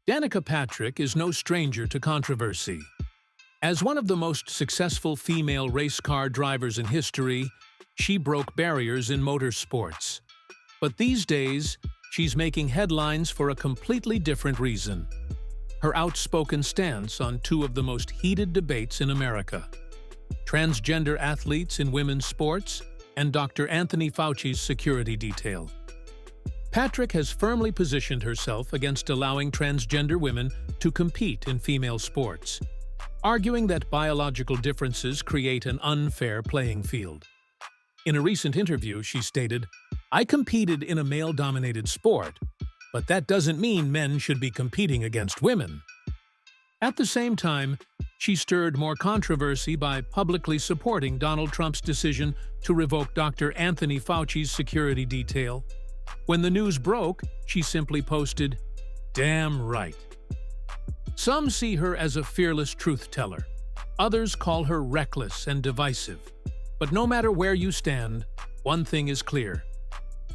Danica Patrick is no stranger to controversy. As one of the most successful female race car drivers in history, she broke barriers in motorsports. But these days, she's making headlines for a completely different reason: her outspoken stance on two of the most heated debates in America: transgender athletes in women's sports and Dr. Anthony Fauci's security detail. Patrick has firmly positioned herself against allowing transgender women to compete in female sports, arguing that biological differences create an unfair playing field. In a recent interview, she stated, "I competed in a male-dominated sport, but that doesn't mean men should be competing against women." At the same time, she stirred more controversy by publicly supporting Donald Trump's decision to revoke Dr. Anthony Fauci's security detail. When the news broke, she simply posted, "Damn right." Some see her as a fearless truth-teller. Others call her reckless and divisive. But no matter where you stand, one thing is clear: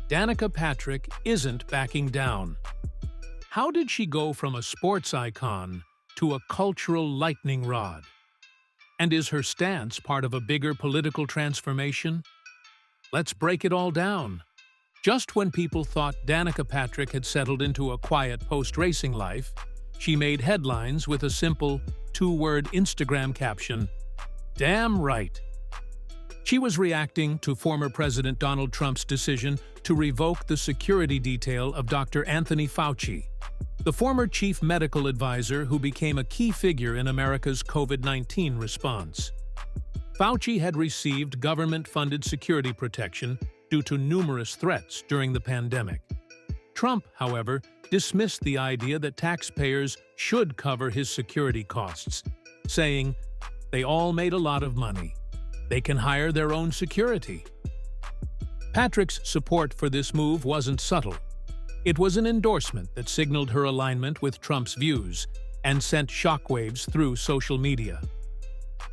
Danica Patrick isn't backing down. How did she go from a sports icon to a cultural lightning rod? And is her stance part of a bigger political transformation? Let's break it all down. Just when people thought Danica Patrick had settled into a quiet post-racing life, she made headlines with a simple two-word Instagram caption: "Damn right." She was reacting to former President Donald Trump's decision to revoke the security detail of Dr. Anthony Fauci, the former chief medical advisor who became a key figure in America's COVID-19 response. Fauci had received government-funded security protection due to numerous threats during the pandemic. Trump, however, dismissed the idea that taxpayers should cover his security costs, saying, "They all made a lot of money. They can hire their own security." Patrick's support for this move wasn't subtle. It was an endorsement that signaled her alignment with Trump's views and sent shockwaves through social media.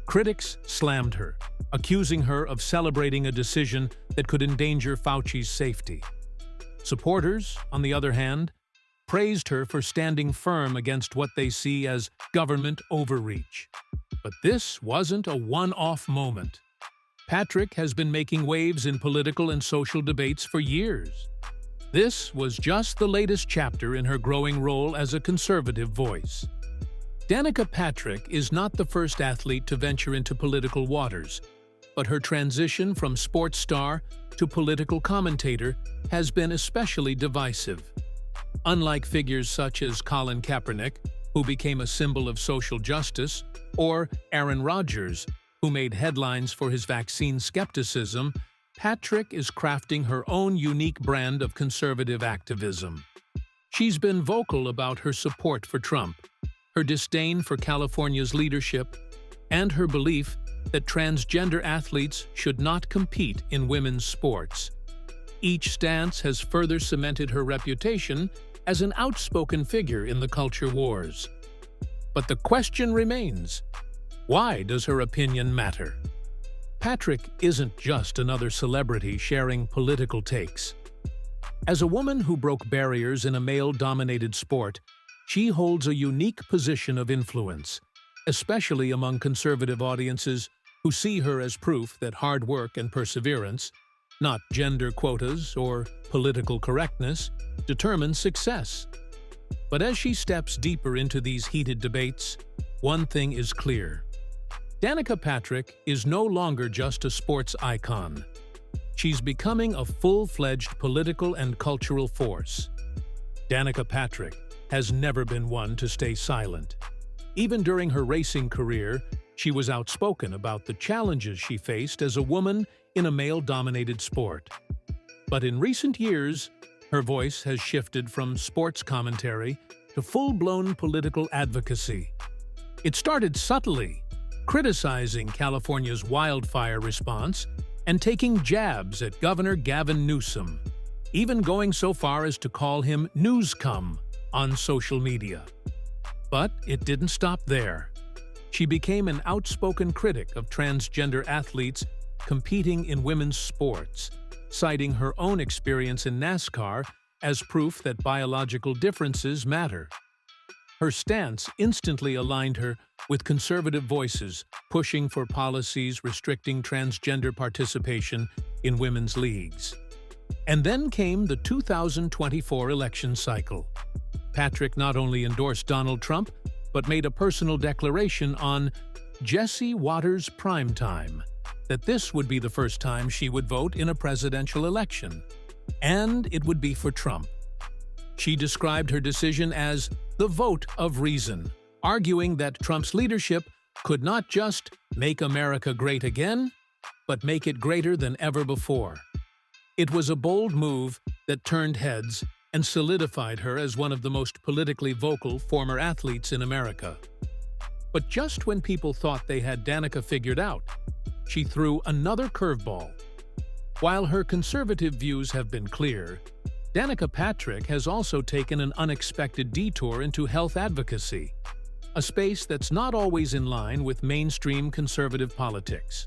Critics slammed her, accusing her of celebrating a decision that could endanger Fauci's safety. Supporters, on the other hand, praised her for standing firm against what they see as government overreach. But this wasn't a one-off moment. Patrick has been making waves in political and social debates for years. This was just the latest chapter in her growing role as a conservative voice. Danica Patrick is not the first athlete to venture into political waters, but her transition from sports star to political commentator has been especially divisive. Unlike figures such as Colin Kaepernick, who became a symbol of social justice, or Aaron Rodgers, who made headlines for his vaccine skepticism, Patrick is crafting her own unique brand of conservative activism. She's been vocal about her support for Trump, her disdain for California's leadership, and her belief that transgender athletes should not compete in women's sports. Each stance has further cemented her reputation as an outspoken figure in the culture wars. But the question remains: why does her opinion matter? Patrick isn't just another celebrity sharing political takes. As a woman who broke barriers in a male-dominated sport, she holds a unique position of influence, especially among conservative audiences who see her as proof that hard work and perseverance, not gender quotas or political correctness, determine success. But as she steps deeper into these heated debates, one thing is clear: Danica Patrick is no longer just a sports icon. She's becoming a full-fledged political and cultural force. Danica Patrick has never been one to stay silent. Even during her racing career, she was outspoken about the challenges she faced as a woman in a male-dominated sport. But in recent years, her voice has shifted from sports commentary to full-blown political advocacy. It started subtly, criticizing California's wildfire response and taking jabs at Governor Gavin Newsom, even going so far as to call him "newscum" on social media. But it didn't stop there. She became an outspoken critic of transgender athletes competing in women's sports, citing her own experience in NASCAR as proof that biological differences matter. Her stance instantly aligned her with conservative voices pushing for policies restricting transgender participation in women's leagues. And then came the 2024 election cycle. Patrick not only endorsed Donald Trump, but made a personal declaration on Jesse Watters' Primetime that this would be the first time she would vote in a presidential election, and it would be for Trump. She described her decision as the vote of reason, arguing that Trump's leadership could not just make America great again, but make it greater than ever before. It was a bold move that turned heads and solidified her as one of the most politically vocal former athletes in America. But just when people thought they had Danica figured out, she threw another curveball. While her conservative views have been clear, Danica Patrick has also taken an unexpected detour into health advocacy, a space that's not always in line with mainstream conservative politics.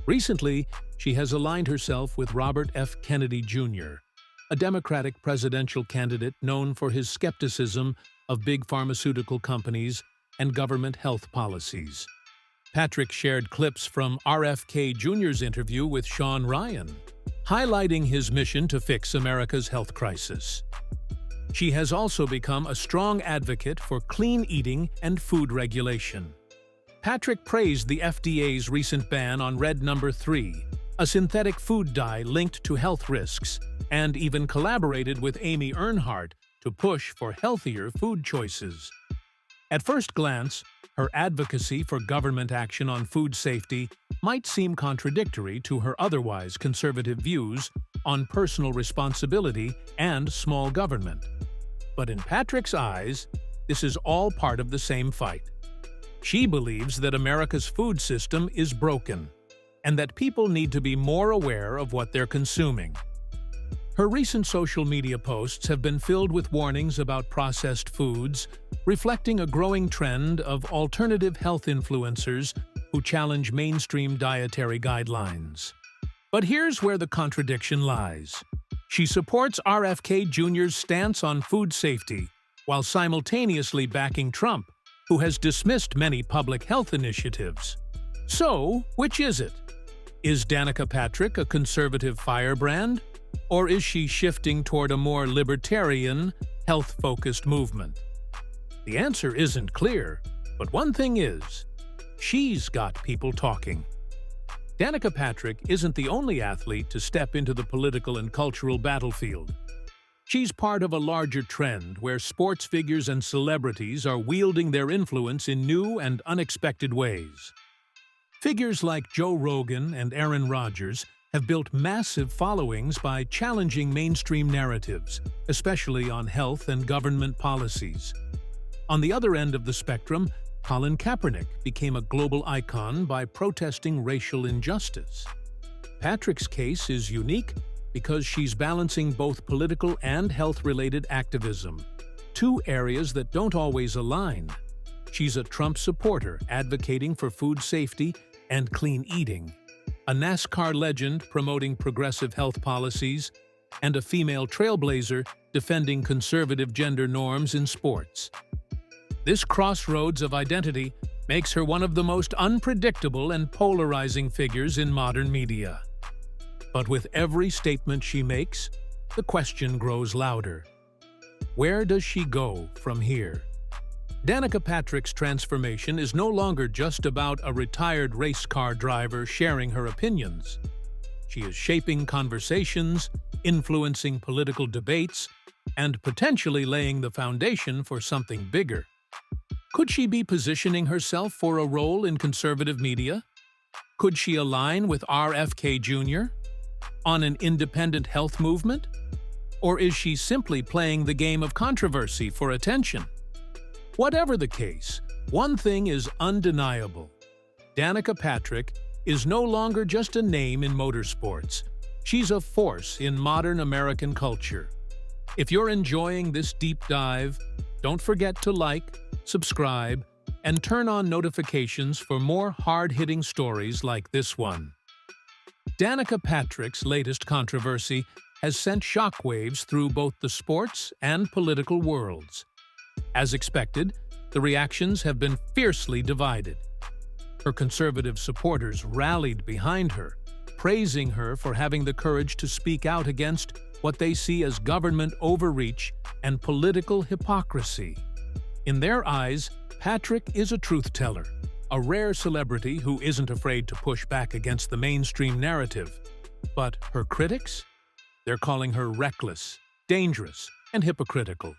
Recently, she has aligned herself with Robert F. Kennedy Jr., a Democratic presidential candidate known for his skepticism of big pharmaceutical companies and government health policies. Patrick shared clips from RFK Jr.'s interview with Sean Ryan, highlighting his mission to fix America's health crisis. She has also become a strong advocate for clean eating and food regulation. Patrick praised the FDA's recent ban on Red No. 3, a synthetic food dye linked to health risks, and even collaborated with Amy Earnhardt to push for healthier food choices. At first glance, her advocacy for government action on food safety might seem contradictory to her otherwise conservative views on personal responsibility and small government. But in Patrick's eyes, this is all part of the same fight. She believes that America's food system is broken, and that people need to be more aware of what they're consuming. Her recent social media posts have been filled with warnings about processed foods, reflecting a growing trend of alternative health influencers who challenge mainstream dietary guidelines. But here's where the contradiction lies. She supports RFK Jr.'s stance on food safety, while simultaneously backing Trump, who has dismissed many public health initiatives. So, which is it? Is Danica Patrick a conservative firebrand? Or is she shifting toward a more libertarian, health-focused movement? The answer isn't clear, but one thing is, she's got people talking. Danica Patrick isn't the only athlete to step into the political and cultural battlefield. She's part of a larger trend where sports figures and celebrities are wielding their influence in new and unexpected ways. Figures like Joe Rogan and Aaron Rodgers have built massive followings by challenging mainstream narratives, especially on health and government policies. On the other end of the spectrum, Colin Kaepernick became a global icon by protesting racial injustice. Patrick's case is unique because she's balancing both political and health-related activism, two areas that don't always align. She's a Trump supporter advocating for food safety and clean eating, a NASCAR legend promoting progressive health policies, and a female trailblazer defending conservative gender norms in sports. This crossroads of identity makes her one of the most unpredictable and polarizing figures in modern media. But with every statement she makes, the question grows louder. Where does she go from here? Danica Patrick's transformation is no longer just about a retired race car driver sharing her opinions. She is shaping conversations, influencing political debates, and potentially laying the foundation for something bigger. Could she be positioning herself for a role in conservative media? Could she align with RFK Jr. on an independent health movement? Or is she simply playing the game of controversy for attention? Whatever the case, one thing is undeniable. Danica Patrick is no longer just a name in motorsports. She's a force in modern American culture. If you're enjoying this deep dive, don't forget to like, subscribe, and turn on notifications for more hard-hitting stories like this one. Danica Patrick's latest controversy has sent shockwaves through both the sports and political worlds. As expected, the reactions have been fiercely divided. Her conservative supporters rallied behind her, praising her for having the courage to speak out against what they see as government overreach and political hypocrisy. In their eyes, Patrick is a truth-teller, a rare celebrity who isn't afraid to push back against the mainstream narrative. But her critics? They're calling her reckless, dangerous, and hypocritical.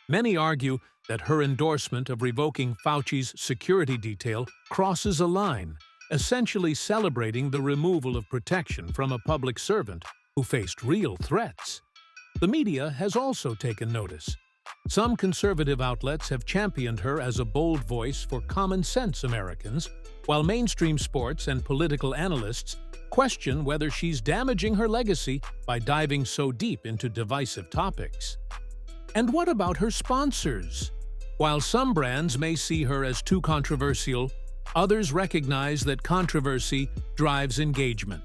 Many argue that her endorsement of revoking Fauci's security detail crosses a line, essentially celebrating the removal of protection from a public servant who faced real threats. The media has also taken notice. Some conservative outlets have championed her as a bold voice for common-sense Americans, while mainstream sports and political analysts question whether she's damaging her legacy by diving so deep into divisive topics. And what about her sponsors? While some brands may see her as too controversial, others recognize that controversy drives engagement.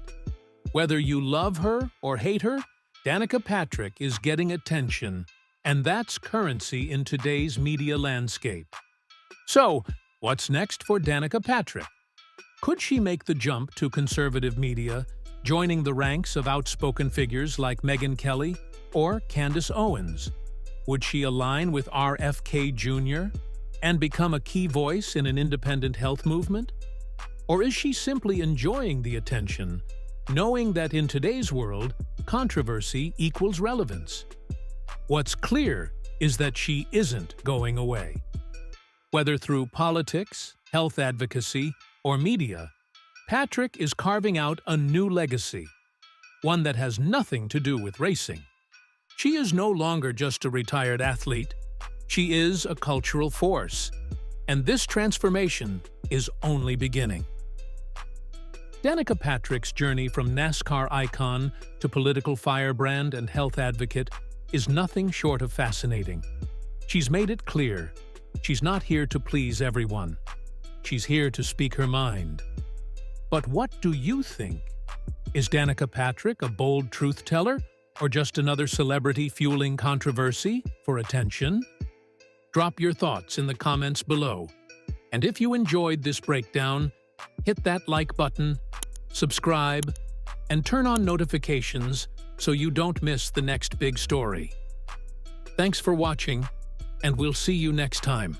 Whether you love her or hate her, Danica Patrick is getting attention, and that's currency in today's media landscape. So, what's next for Danica Patrick? Could she make the jump to conservative media, joining the ranks of outspoken figures like Megyn Kelly or Candace Owens? Would she align with RFK Jr. and become a key voice in an independent health movement? Or is she simply enjoying the attention, knowing that in today's world, controversy equals relevance? What's clear is that she isn't going away. Whether through politics, health advocacy, or media, Patrick is carving out a new legacy, one that has nothing to do with racing. She is no longer just a retired athlete. She is a cultural force, and this transformation is only beginning. Danica Patrick's journey from NASCAR icon to political firebrand and health advocate is nothing short of fascinating. She's made it clear, she's not here to please everyone. She's here to speak her mind. But what do you think? Is Danica Patrick a bold truth-teller, or just another celebrity fueling controversy for attention? Drop your thoughts in the comments below. And if you enjoyed this breakdown, hit that like button, subscribe, and turn on notifications so you don't miss the next big story. Thanks for watching, and we'll see you next time.